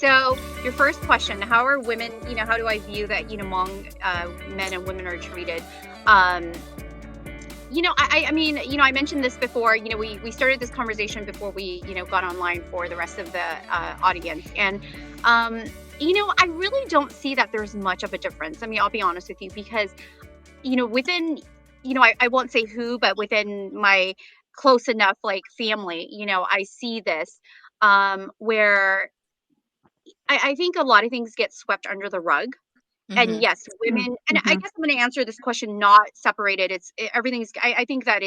So your first question, how are women, how do I view that, Hmong men and women are treated? Um, I mean, I mentioned this before, we started this conversation before we, got online for the rest of the audience. And, I really don't see that there's much of a difference. I mean, I'll be honest with you because, within, I won't say who, but within my close enough like family, I see this where I think a lot of things get swept under the rug. And yes, women, and I guess I'm going to answer this question not separated. Everything's. I think that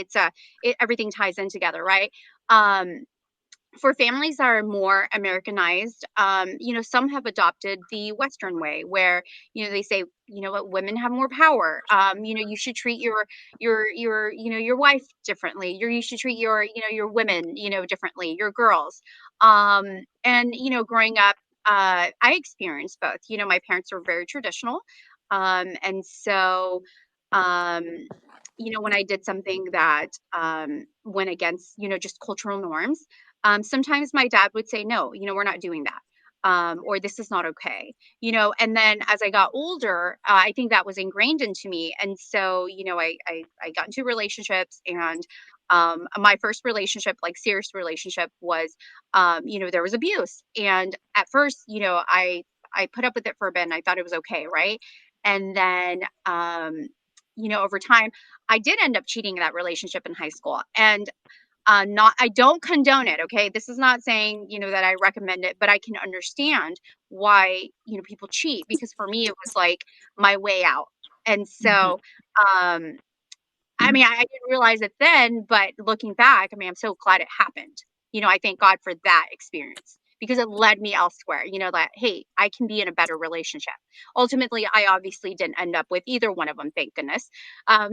everything ties in together, right? For families that are more Americanized, some have adopted the Western way, where they say, what, women have more power. You should treat your wife differently. You should treat your women, differently, your girls. And growing up, I experienced both. My parents were very traditional, and so. Um, when I did something that went against, just cultural norms, sometimes my dad would say, no, we're not doing that. Or this is not okay, and then as I got older, I think that was ingrained into me. And so, I got into relationships, and my first relationship, like serious relationship, was, there was abuse. And at first, I put up with it for a bit and I thought it was okay. Right. And then, over time, I did end up cheating in that relationship in high school. And I don't condone it. Okay. This is not saying, that I recommend it, but I can understand why, people cheat, because for me, it was like my way out. And so, I mean, I didn't realize it then, but looking back, I mean, I'm so glad it happened. I thank God for that experience, because it led me elsewhere, that, hey, I can be in a better relationship. Ultimately, I obviously didn't end up with either one of them, thank goodness. But,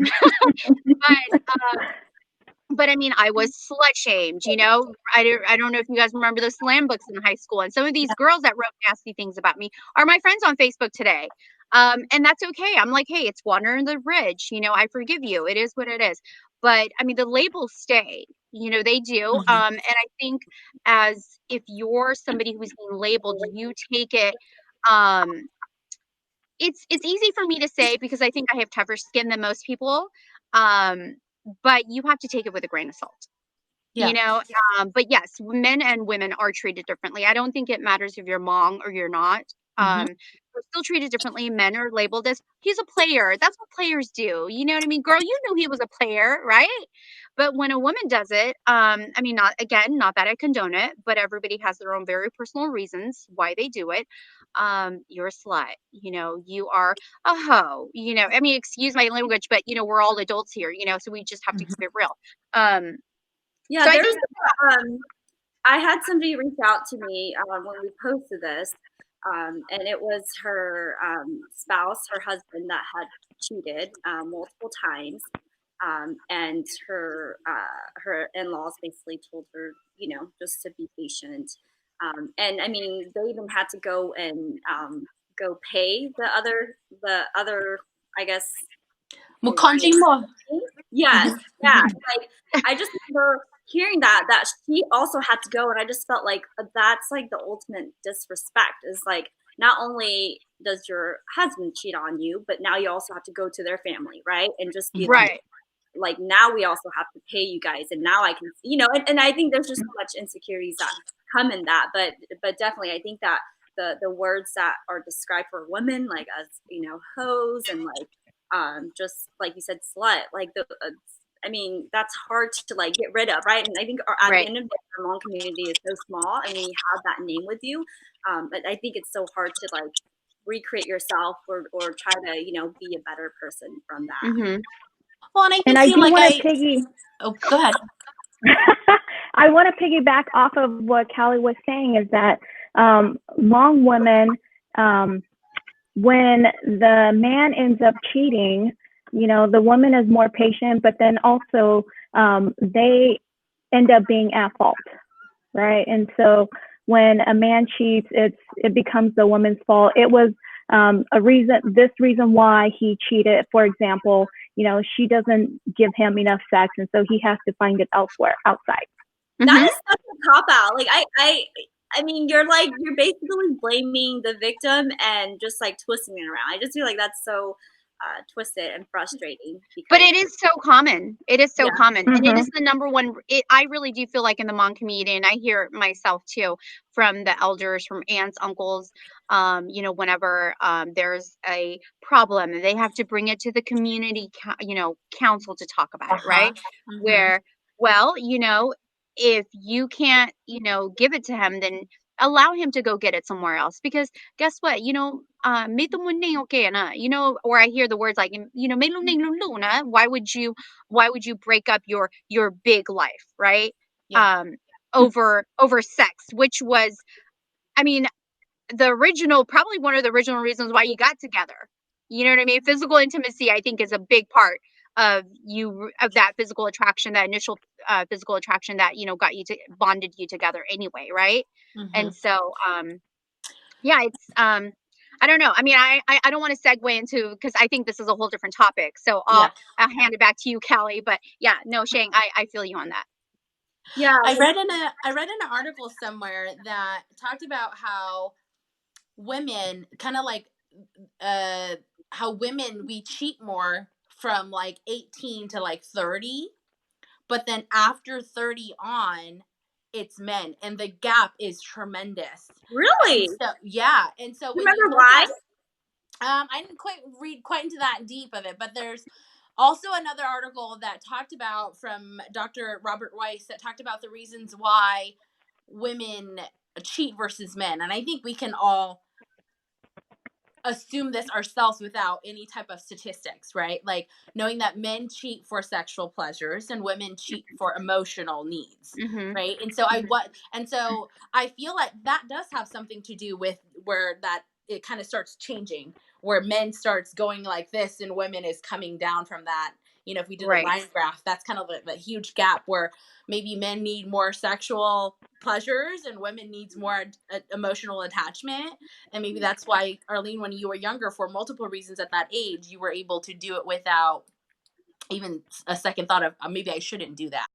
but I mean, I was slut shamed, I don't know if you guys remember the slam books in high school. And some of these girls that wrote nasty things about me are my friends on Facebook today. And that's okay. I'm like, hey, it's water in the bridge. I forgive you. It is what it is. But I mean, the labels stay, they do. And I think as if you're somebody who's being labeled, you take it. It's easy for me to say because I think I have tougher skin than most people. But you have to take it with a grain of salt. But yes, men and women are treated differently. I don't think it matters if you're Hmong or you're not. We're still treated differently. Men are labeled as, he's a player. That's what players do. You know what I mean? Girl, you knew he was a player, right? But when a woman does it, I mean, not that I condone it, but everybody has their own very personal reasons why they do it. You're a slut, you are a hoe, I mean, excuse my language, but we're all adults here, so we just have to keep it real. Yeah, so I had somebody reach out to me when we posted this, and it was her spouse, her husband, that had cheated multiple times, and her in-laws basically told her, just to be patient. And I mean, they even had to go and go pay the other, I guess. Yes, yeah. Like, I just remember hearing that she also had to go, and I just felt like that's like the ultimate disrespect. Is like, not only does your husband cheat on you, but now you also have to go to their family, right? And just be right. like now we also have to pay you guys, and now I can, and I think there's just so much insecurities that come in that, but definitely I think that the words that are described for women, like, as hoes, and like just like you said, slut, like I mean, that's hard to like get rid of, right? And I think at the end of the day, our Hmong community is so small, and when you have that name with you, but I think it's so hard to like recreate yourself or try to be a better person from that. Well, and I do want to go ahead. I want to piggyback off of what Callie was saying, is that Hmong women, when the man ends up cheating, the woman is more patient, but then also they end up being at fault, right? And so when a man cheats, it becomes the woman's fault. It was this reason why he cheated. For example, she doesn't give him enough sex, and so he has to find it elsewhere, outside. That is such a cop out. Like I mean, you're basically blaming the victim and just like twisting it around. I just feel like that's so twisted and frustrating. But it is so common. It is so Yeah. common. And it is the number one. I really do feel like in the Hmong community, and I hear it myself too, from the elders, from aunts, uncles, whenever there's a problem, they have to bring it to the community, council to talk about it, right? Where, well, if you can't, give it to him, then allow him to go get it somewhere else. Because guess what? May tumuning okay na, or I hear the words like, may luning luna. Why would you break up your big life, right? Yeah. Over sex, which was, I mean, probably one of the original reasons why you got together. You know what I mean? Physical intimacy, I think, is a big part of that physical attraction, that initial physical attraction that, bonded you together anyway, right? And so, yeah, it's, I don't know. I mean, I don't want to segue into, because I think this is a whole different topic. So I'll hand it back to you, Callie. But yeah, no, Shang, I feel you on that. Yeah. I read in an article somewhere that talked about how women kind of like how women, we cheat more from like 18 to like 30, but then after 30 on, it's men, and the gap is tremendous. Really? And so, yeah. And so when remember you look why? I didn't read quite into that deep of it, but there's also another article that talked about, from Dr. Robert Weiss, that talked about the reasons why women cheat versus men. And I think we can all assume this ourselves without any type of statistics, right? Like knowing that men cheat for sexual pleasures and women cheat for emotional needs, right? And so I feel like that does have something to do with where that it kind of starts changing, where men starts going like this and women is coming down from that. If we did a line graph, that's kind of a huge gap where maybe men need more sexual pleasures and women needs more emotional attachment. And maybe that's why, Arlene, when you were younger, for multiple reasons at that age, you were able to do it without even a second thought of maybe I shouldn't do that.